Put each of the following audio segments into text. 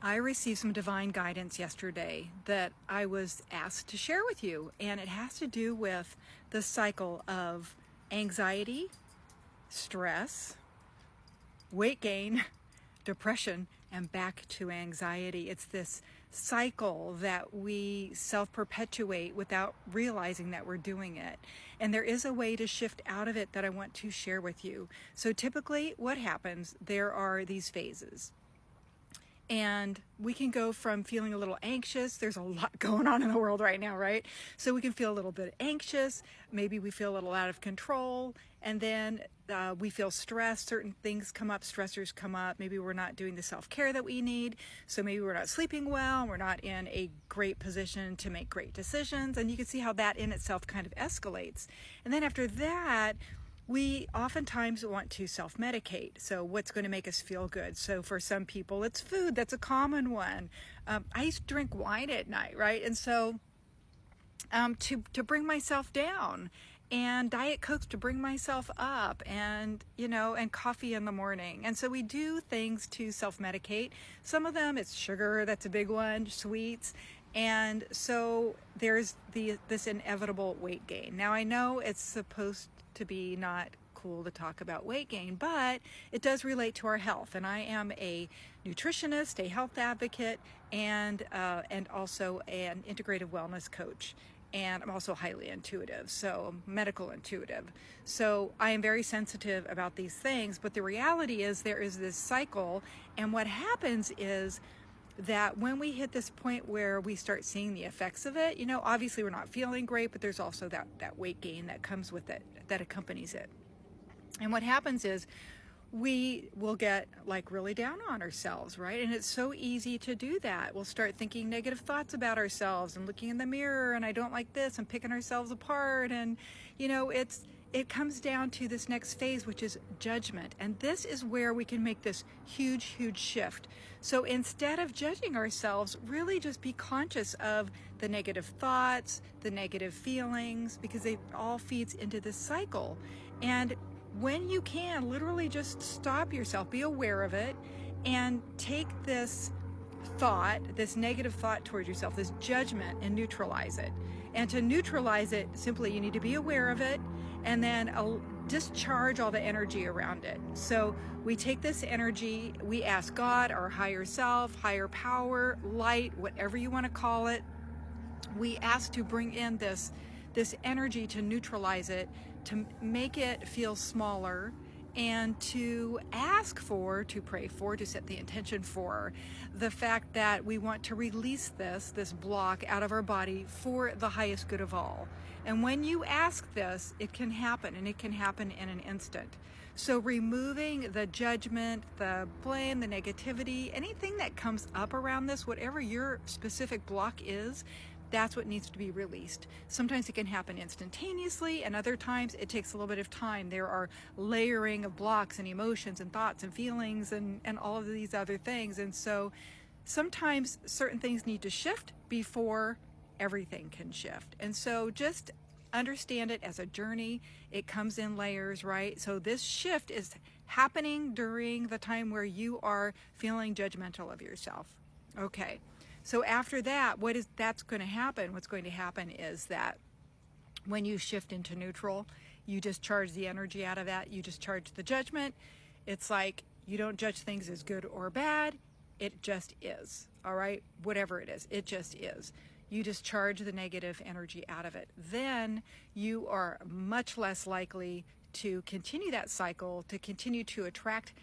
I received some divine guidance yesterday that I was asked to share with you, and it has to do with the cycle of anxiety, stress, weight gain, depression, and back to anxiety. It's this cycle that we self-perpetuate without realizing that we're doing it. And there is a way to shift out of it that I want to share with you. So typically what happens, there are these phases. And we can go from feeling a little anxious. There's a lot going on in the world right now, right? So we can feel a little bit anxious. Maybe we feel a little out of control. And then we feel stressed. Certain things come up, stressors come up. Maybe we're not doing the self-care that we need. So maybe we're not sleeping well. We're not in a great position to make great decisions. And you can see how that in itself kind of escalates. And then after that, we oftentimes want to self-medicate. So what's going to make us feel good? So for some people, it's food. That's a common one. I used to drink wine at night, right? And so to bring myself down, and Diet Cokes to bring myself up, and and coffee in the morning. And so we do things to self-medicate. Some of them, it's sugar. That's a big one. Sweets. And so there's this inevitable weight gain. Now I know it's supposed to be not cool to talk about weight gain, but it does relate to our health. And I am a nutritionist, a health advocate, and also an integrative wellness coach. And I'm also highly intuitive, so medical intuitive. So I am very sensitive about these things, but the reality is there is this cycle, and what happens is that when we hit this point where we start seeing the effects of it, obviously we're not feeling great, but there's also that weight gain that comes with it, that accompanies it. And what happens is we will get like really down on ourselves, right? And it's so easy to do that. We'll start thinking negative thoughts about ourselves and looking in the mirror, and I don't like this, and picking ourselves apart. And it comes down to this next phase, which is judgment. And this is where we can make this huge, huge shift. So instead of judging ourselves, really just be conscious of the negative thoughts, the negative feelings, because it all feeds into this cycle. And when you can, literally just stop yourself, be aware of it, and take this thought, this negative thought towards yourself, this judgment, and neutralize it. And to neutralize it, simply you need to be aware of it, and then discharge all the energy around it. So we take this energy, we ask God, our higher self, higher power, light, whatever you want to call it, we ask to bring in this energy to neutralize it, to make it feel smaller, and to ask for, to pray for, to set the intention for the fact that we want to release this block out of our body for the highest good of all. And when you ask this, it can happen, and it can happen in an instant. So removing the judgment, the blame, the negativity, anything that comes up around this, whatever your specific block is, that's what needs to be released. Sometimes it can happen instantaneously, and other times it takes a little bit of time. There are layering of blocks and emotions and thoughts and feelings and all of these other things. And so sometimes certain things need to shift before everything can shift. And so just understand it as a journey. It comes in layers, right? So this shift is happening during the time where you are feeling judgmental of yourself. Okay. So after that, that's going to happen? What's going to happen is that when you shift into neutral, you discharge the energy out of that. You discharge the judgment. It's like you don't judge things as good or bad. It just is. All right? Whatever it is, it just is. You discharge the negative energy out of it. Then you are much less likely to continue that cycle, to continue to attract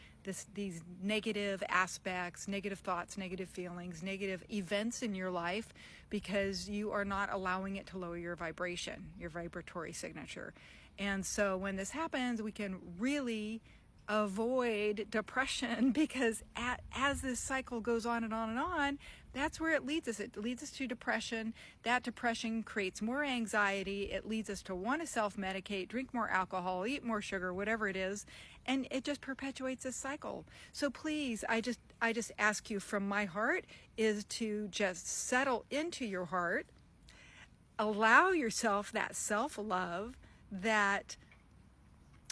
these negative aspects, negative thoughts, negative feelings, negative events in your life, because you are not allowing it to lower your vibration, your vibratory signature. And so when this happens, we can really avoid depression, because as this cycle goes on and on and on, that's where it leads us. It leads us to depression. That depression creates more anxiety. It leads us to want to self-medicate, drink more alcohol, eat more sugar, whatever it is, and it just perpetuates this cycle. So please, I just ask you from my heart is to just settle into your heart, allow yourself that self-love, that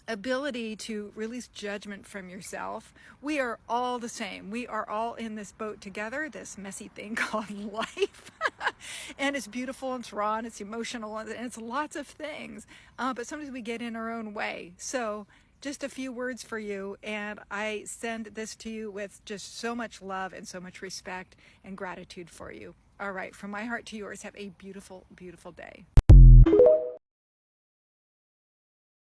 ability to release judgment from yourself. We are all the same. We are all in this boat together, this messy thing called life. And it's beautiful, and it's raw, and it's emotional, and it's lots of things. But sometimes we get in our own way. So just a few words for you, and I send this to you with just so much love and so much respect and gratitude for you. All right, from my heart to yours, have a beautiful, beautiful day.